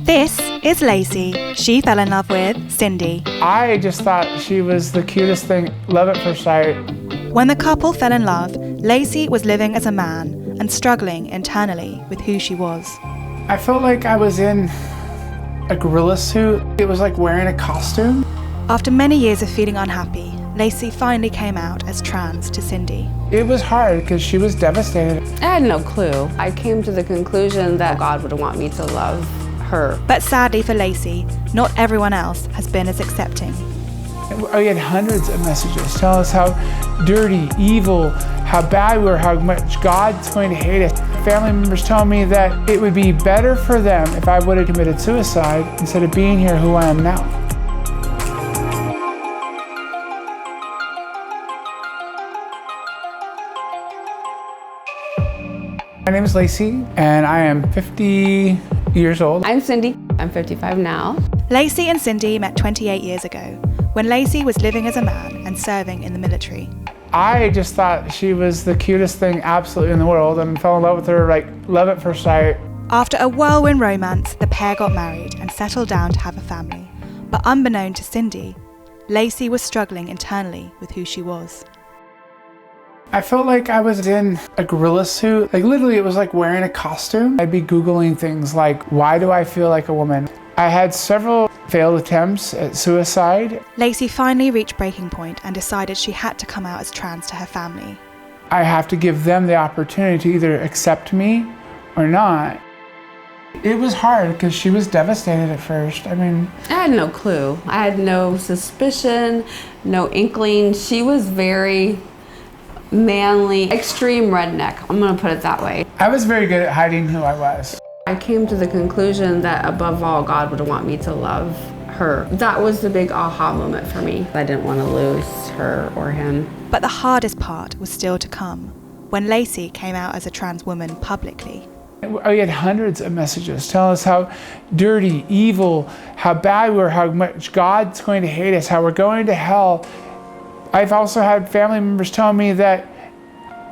This is Lacey. She fell in love with Cindy. I just thought she was the cutest thing. Love at first sight. When the couple fell in love, Lacey was living as a man and struggling internally with who she was. I felt like I was in a gorilla suit. It was like wearing a costume. After many years of feeling unhappy, Lacey finally came out as trans to Cindy. It was hard because she was devastated. I had no clue. I came to the conclusion that God would want me to love her. But sadly for Lacey, not everyone else has been as accepting. We had hundreds of messages telling us how dirty, evil, how bad we were, how much God's going to hate us. Family members telling me that it would be better for them if I would have committed suicide instead of being here who I am now. My name is Lacey, and I am 50 years old. I'm Cindy. I'm 55 now. Lacey and Cindy met 28 years ago, when Lacey was living as a man and serving in the military. I just thought she was the cutest thing absolutely in the world and fell in love with her like love at first sight. After a whirlwind romance, the pair got married and settled down to have a family. But unbeknown to Cindy, Lacey was struggling internally with who she was. I felt like I was in a gorilla suit. Like literally it was like wearing a costume. I'd be Googling things like, why do I feel like a woman? I had several failed attempts at suicide. Lacey finally reached breaking point and decided she had to come out as trans to her family. I have to give them the opportunity to either accept me or not. It was hard because she was devastated at first. I had no clue. I had no suspicion, no inkling. She was very manly, extreme redneck. I'm gonna put it that way. I was very good at hiding who I was. I came to the conclusion that above all, God would want me to love her. That was the big aha moment for me. I didn't want to lose her or him. But the hardest part was still to come, when Lacey came out as a trans woman publicly. We had hundreds of messages telling us how dirty, evil, how bad we were, how much God's going to hate us, how we're going to hell. I've also had family members telling me that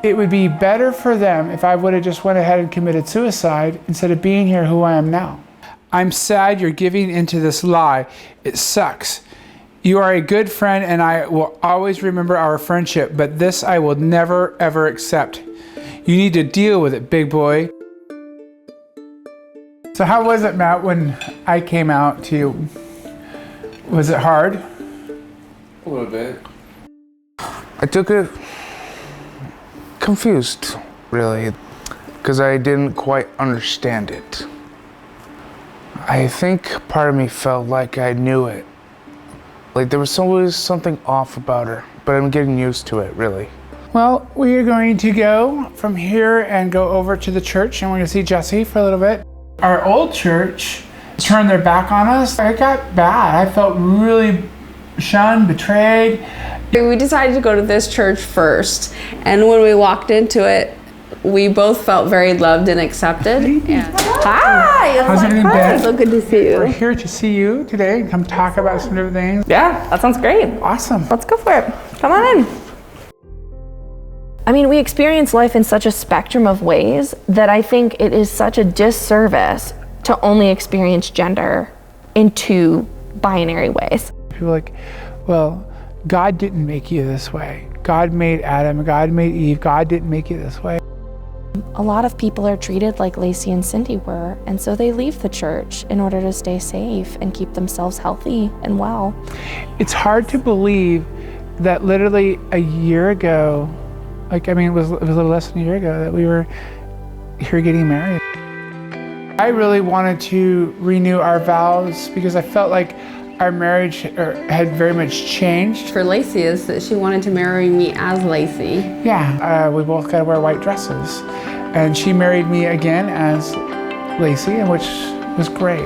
it would be better for them if I would have just went ahead and committed suicide instead of being here who I am now. I'm sad you're giving into this lie. It sucks. You are a good friend and I will always remember our friendship, but this I will never ever accept. You need to deal with it, big boy. So how was it, Matt, when I came out to you? Was it hard? A little bit. I took it confused, really, because I didn't quite understand it. I think part of me felt like I knew it. Like there was always something off about her, but I'm getting used to it, really. Well, we are going to go from here and go over to the church, and we're going to see Jesse for a little bit. Our old church turned their back on us. It got bad. I felt really shunned, betrayed. We decided to go to this church first, and when we walked into it, we both felt very loved and accepted. Hi! How's everything been? So good to see you. We're here to see you today and come talk about some different things. Yeah, that sounds great. Awesome. Let's go for it. Come on in. I mean, we experience life in such a spectrum of ways that I think it is such a disservice to only experience gender in two binary ways. People are like, well, God didn't make you this way. God made Adam, God made Eve, God didn't make you this way. A lot of people are treated like Lacey and Cindy were, and so they leave the church in order to stay safe and keep themselves healthy and well. It's hard to believe that literally a year ago, it was a little less than a year ago that we were here getting married. I really wanted to renew our vows because I felt like our marriage had very much changed. For Lacey is that she wanted to marry me as Lacey. Yeah, we both got to wear white dresses. And she married me again as Lacey, which was great.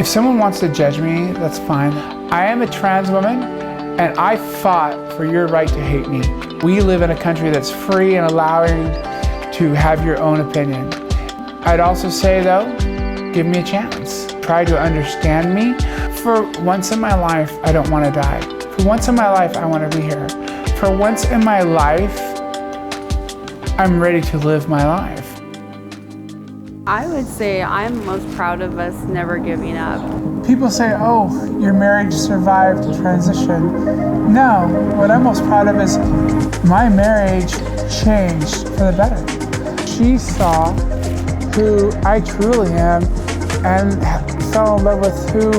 If someone wants to judge me, that's fine. I am a trans woman, and I fought for your right to hate me. We live in a country that's free and allowing to have your own opinion. I'd also say though, give me a chance. Try to understand me. For once in my life, I don't want to die. For once in my life, I want to be here. For once in my life, I'm ready to live my life. I would say I'm most proud of us never giving up. People say, oh, your marriage survived transition. No, what I'm most proud of is my marriage changed for the better. She saw who I truly am and fell in love with who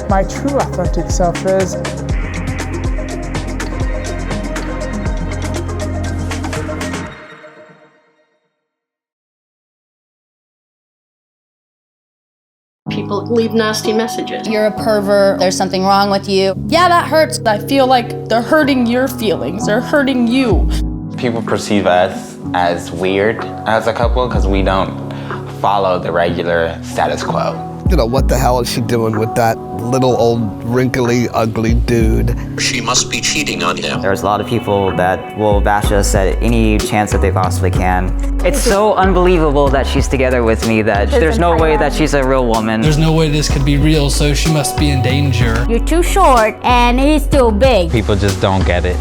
my true authentic self is. People leave nasty messages. You're a pervert, there's something wrong with you. Yeah, that hurts. I feel like they're hurting your feelings, they're hurting you. People perceive us as weird as a couple because we don't follow the regular status quo. You know, what the hell is she doing with that little old wrinkly, ugly dude? She must be cheating on him. There's a lot of people that will bash us at any chance that they possibly can. It's so unbelievable that she's together with me that there's no way that she's a real woman. There's no way this could be real, so she must be in danger. You're too short and he's too big. People just don't get it.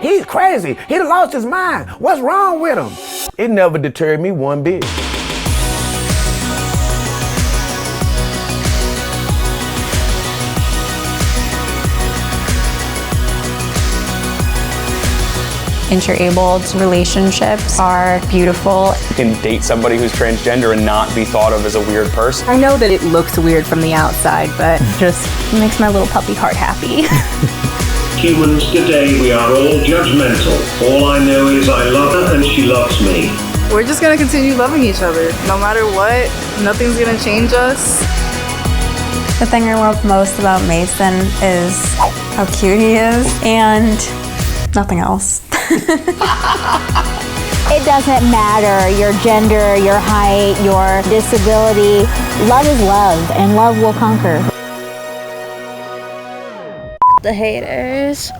He's crazy. He lost his mind. What's wrong with him? It never deterred me one bit. Interabled relationships are beautiful. You can date somebody who's transgender and not be thought of as a weird person. I know that it looks weird from the outside, but just makes my little puppy heart happy. Humans today, we are all judgmental. All I know is I love her and she loves me. We're just gonna continue loving each other. No matter what, nothing's gonna change us. The thing I love most about Mason is how cute he is and nothing else. It doesn't matter your gender, your height, your disability. Love is love, and love will conquer. The haters.